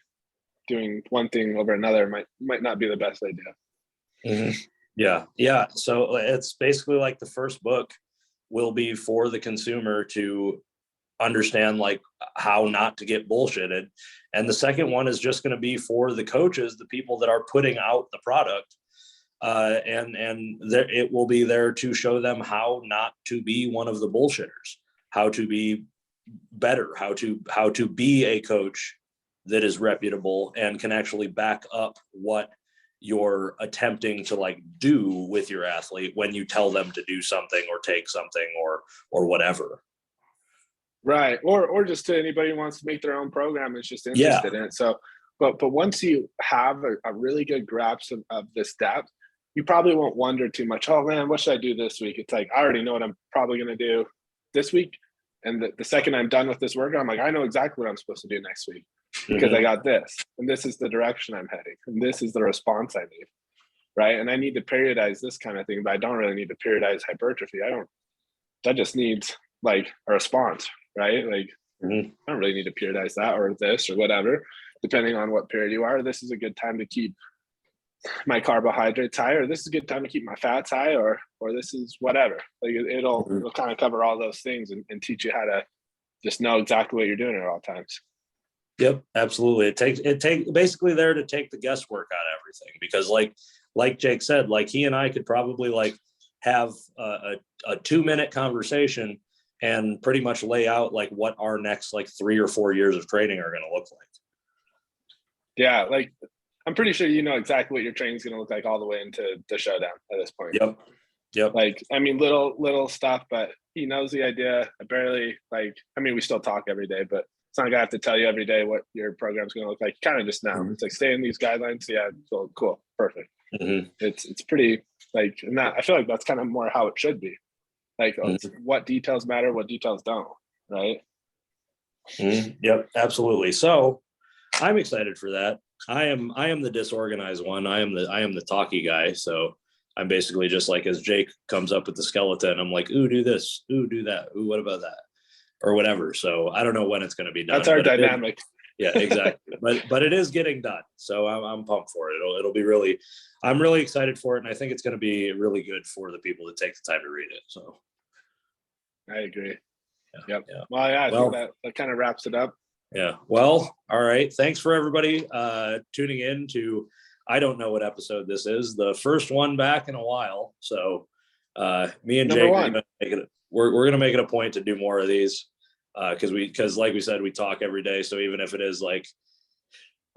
Speaker 2: doing one thing over another might not be the best idea.
Speaker 1: Yeah. So it's basically like the first book will be for the consumer to understand like how not to get bullshitted, and the second one is just going to be for the coaches, the people that are putting out the product, and it will be there to show them how not to be one of the bullshitters, how to be better, how to be a coach that is reputable and can actually back up what you're attempting to like do with your athlete when you tell them to do something or take something or whatever.
Speaker 2: Right. Or just to anybody who wants to make their own program is just interested in it. So, but once you have a really good grasp of this depth, you probably won't wonder too much. Oh man, what should I do this week? It's like, I already know what I'm probably going to do this week. And the second I'm done with this workout, I'm like, I know exactly what I'm supposed to do next week because I got this, and this is the direction I'm heading, and this is the response I need. Right. And I need to periodize this kind of thing, but I don't really need to periodize hypertrophy. That just needs like a response, right? Like, I don't really need to periodize that or this or whatever, depending on what period you are. This is a good time to keep my carbohydrates high, or this is a good time to keep my fats high, or this is whatever. Like it'll kind of cover all those things and teach you how to just know exactly what you're doing at all times.
Speaker 1: Yep, absolutely. It takes basically there to take the guesswork out of everything, because like Jake said, like he and I could probably like have a 2-minute conversation and pretty much lay out like what our next like 3 or 4 years of training are going to look like.
Speaker 2: Yeah, like I'm pretty sure you know exactly what your training is going to look like all the way into the showdown at this point.
Speaker 1: Yep.
Speaker 2: Like, I mean, little stuff, but he knows the idea. We still talk every day, but it's not like I have to tell you every day what your program's going to look like. You kind of just know. It's like, stay in these guidelines. Yeah, so cool, perfect. It's pretty like, and that I feel like that's kind of more how it should be. Like, what details matter, what details don't, right?
Speaker 1: Yep, absolutely. So I'm excited for that. I am the disorganized one. I am the talky guy. So I'm basically just like, as Jake comes up with the skeleton, I'm like, ooh, do this, ooh, do that, ooh, what about that, or whatever. So I don't know when it's going to be done.
Speaker 2: That's our dynamic.
Speaker 1: Yeah, exactly. but it is getting done. So I'm pumped for it. It'll be really, I'm really excited for it, and I think it's going to be really good for the people to take the time to read it. So
Speaker 2: I agree.
Speaker 1: Yeah.
Speaker 2: Well, yeah, I think that kind of wraps it up.
Speaker 1: Yeah. Well, all right. Thanks for everybody tuning in to, I don't know what episode this is, the first one back in a while. So me and Jake, we're going to make it a point to do more of these because like we said, we talk every day. So even if it is like,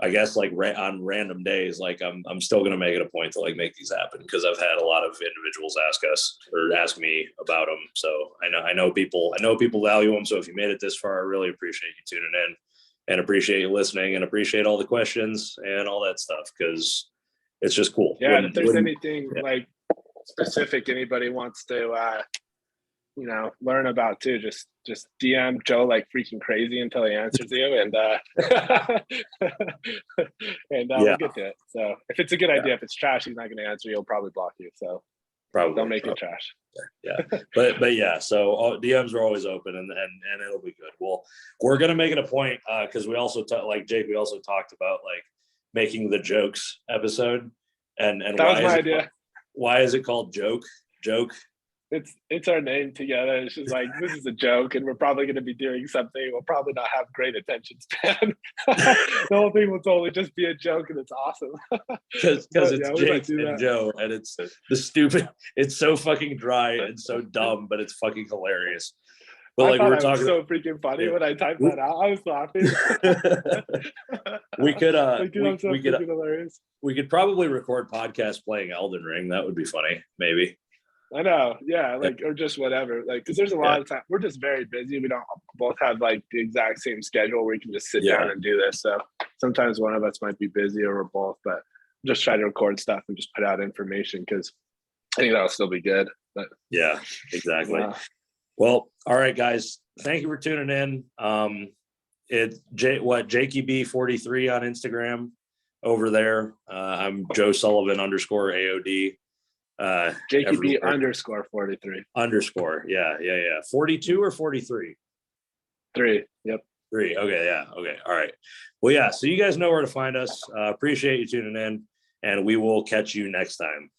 Speaker 1: I guess like on random days, like I'm still going to make it a point to like make these happen, because I've had a lot of individuals ask me about them. So I know people value them. So if you made it this far, I really appreciate you tuning in and appreciate you listening and appreciate all the questions and all that stuff, because it's just cool.
Speaker 2: Yeah. And if there's anything like specific anybody wants to learn about too. Just DM Joe like freaking crazy until he answers you, and
Speaker 1: Yeah.
Speaker 2: we'll get to it. So if it's a good idea, if it's trash, he's not going to answer. He'll probably block you. So
Speaker 1: Probably
Speaker 2: don't make
Speaker 1: probably.
Speaker 2: it trash.
Speaker 1: Yeah, but yeah, so DMs are always open, and it'll be good. Well, we're gonna make it a point because we also like Jake, we also talked about like making the jokes episode, and
Speaker 2: That was my idea.
Speaker 1: Why is it called joke?
Speaker 2: It's our name together. It's just like, this is a joke, and we're probably going to be doing something. We'll probably not have great attention span. The whole thing will totally just be a joke, and it's awesome.
Speaker 1: Because it's Jake and Joe, and it's the stupid. It's so fucking dry and so dumb, but it's fucking hilarious. But
Speaker 2: I
Speaker 1: like we were talking,
Speaker 2: was so freaking funny when I typed that out. I was laughing.
Speaker 1: we could
Speaker 2: hilarious.
Speaker 1: We could probably record podcasts playing Elden Ring. That would be funny, maybe.
Speaker 2: I know, yeah, like, or just whatever, like, because there's a lot of time. We're just very busy. We don't both have like the exact same schedule where we can just sit down and do this. So sometimes one of us might be busy, or we're both. But just try to record stuff and just put out information, because I think that'll still be good. But
Speaker 1: yeah, exactly. Well, all right, guys. Thank you for tuning in. It's Jakey B43 on Instagram over there. I'm Joe Sullivan _AOD.
Speaker 2: JKB _43
Speaker 1: _ yeah 42 or 43
Speaker 2: 3. Yep.
Speaker 1: 3. Okay. Yeah. Okay. All right. Well, yeah. So you guys know where to find us. Appreciate you tuning in, and we will catch you next time.